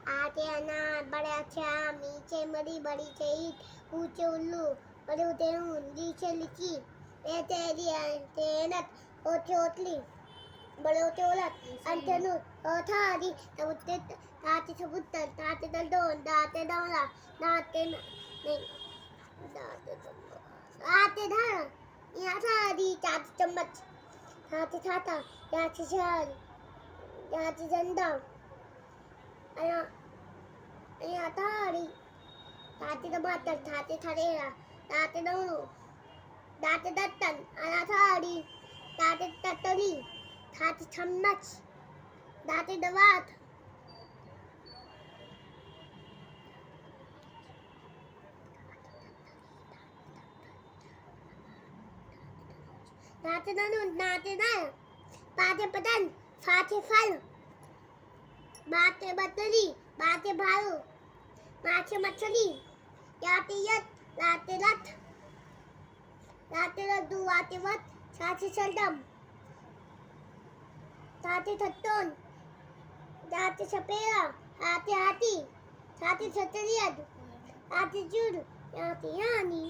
आगे अनार बड़े अच्छे आम नीचे बड़ी बड़ी ईंट ऊंचे उल्लू बड़े ऊंचे ऊन नीचे लीची ये तेरी तेनत ओछे ओतली बड़े ऊंचे ओलत अंतनु ओथारी तबुते ताते सबुतर ताते दलदोन ताते दौला ताते नहीं ताते धारा यहाँ थारी ताते चम्मच ताते थाता यहाँ से झाल यहाँ से झंडा અહીંયા તાળી તાતે ટમાટર તાતે થરેલા તાતે દવણું તાતે દત્તન આના થાળી તાતે તતરી તાતે ચમચ તાતે દવાત તાતે દનું તાતે દાળ પાતે પતન ફાતે ફલ बाते बतरी बाते भालू माछे मछली याते यत लाते रथ लाते रद्दू वाते वत साथे सलडम साथे थत्तोन दाते सपेरा आते हाथी साथे छतरियद आते जुड़ याते यानी